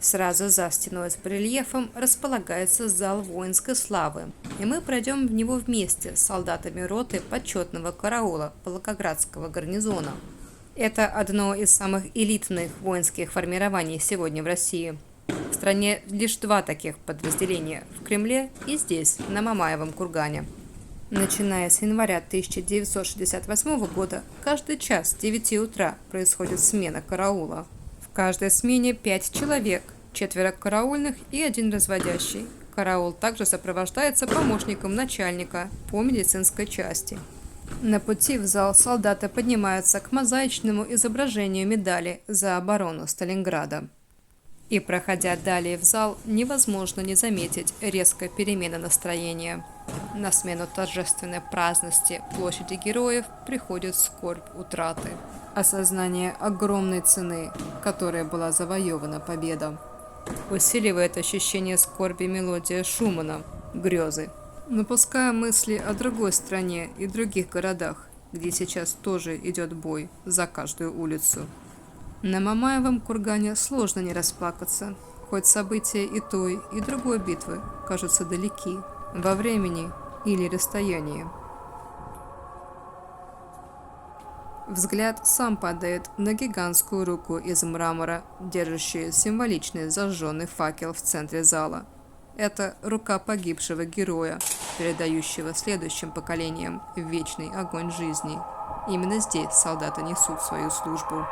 Сразу за стеной с барельефом располагается зал воинской славы, и мы пройдем в него вместе с солдатами роты почетного караула Волгоградского гарнизона. Это одно из самых элитных воинских формирований сегодня в России. В стране лишь два таких подразделения – в Кремле и здесь, на Мамаевом кургане. Начиная с января 1968 года, каждый час с 9 утра происходит смена караула. В каждой смене 5 человек, 4 караульных и 1 разводящий. Караул также сопровождается помощником начальника по медицинской части. На пути в зал солдаты поднимаются к мозаичному изображению медали за оборону Сталинграда. И, проходя далее в зал, невозможно не заметить резкой перемены настроения. На смену торжественной праздности площади героев приходит скорбь утраты. Осознание огромной цены, которой была завоевана победа. Усиливает ощущение скорби мелодия Шумана «Грезы», напуская мысли о другой стране и других городах, где сейчас тоже идет бой за каждую улицу. На Мамаевом кургане сложно не расплакаться, хоть события и той, и другой битвы кажутся далеки во времени или расстоянии. Взгляд сам падает на гигантскую руку из мрамора, держащую символичный зажженный факел в центре зала. Это рука погибшего героя, передающего следующим поколениям вечный огонь жизни. Именно здесь солдаты несут свою службу.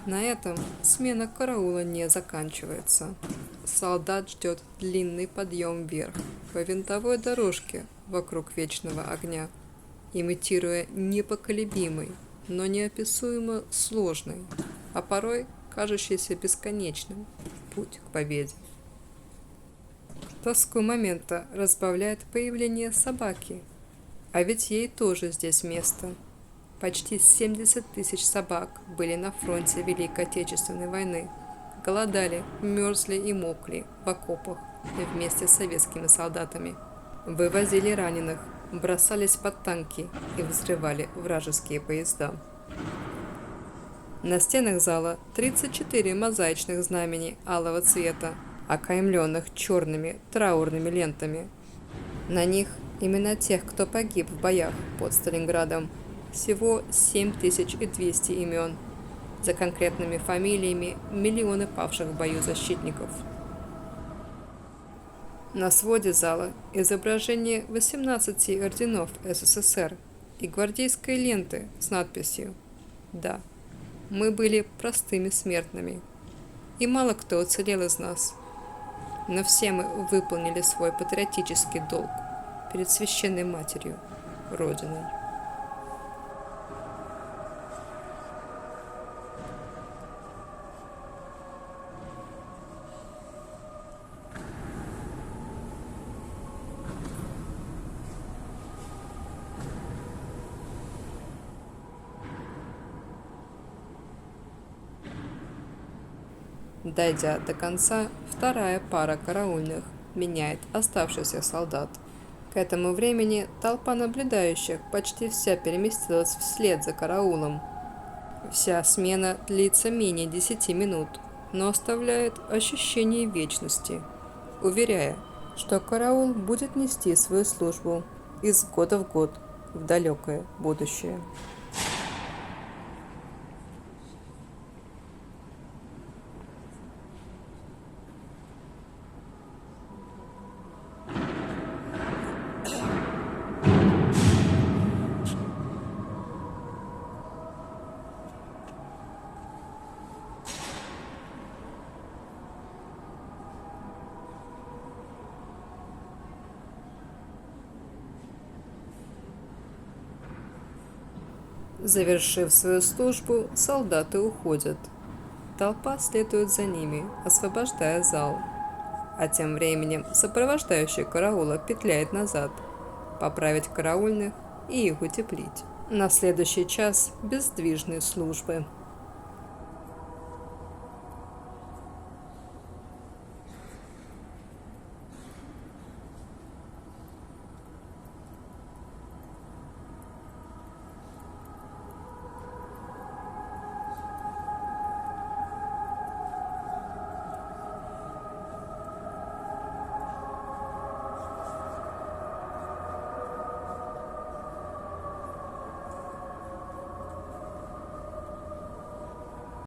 На этом смена караула не заканчивается. Солдат ждет длинный подъем вверх по винтовой дорожке вокруг вечного огня, имитируя непоколебимый, но неописуемо сложный, а порой кажущийся бесконечным путь к победе. Тоску момента разбавляет появление собаки, а ведь ей тоже здесь место. Почти 70 тысяч собак были на фронте Великой Отечественной войны, голодали, мерзли и мокли в окопах вместе с советскими солдатами, вывозили раненых, бросались под танки и взрывали вражеские поезда. На стенах зала 34 мозаичных знамени алого цвета, окаймленных черными траурными лентами. На них имена тех, кто погиб в боях под Сталинградом. Всего 7200 имен. За конкретными фамилиями миллионы павших в бою защитников. На своде зала изображение 18 орденов СССР и гвардейской ленты с надписью «Да, мы были простыми смертными, и мало кто уцелел из нас, но все мы выполнили свой патриотический долг перед священной матерью, Родиной». Дойдя до конца, вторая пара караульных меняет оставшихся солдат. К этому времени толпа наблюдающих почти вся переместилась вслед за караулом. Вся смена длится менее 10 минут, но оставляет ощущение вечности, уверяя, что караул будет нести свою службу из года в год в далекое будущее. Завершив свою службу, солдаты уходят. Толпа следует за ними, освобождая зал. А тем временем сопровождающий караула петляет назад, поправить караульных и их утеплить. На следующий час бездвижной службы.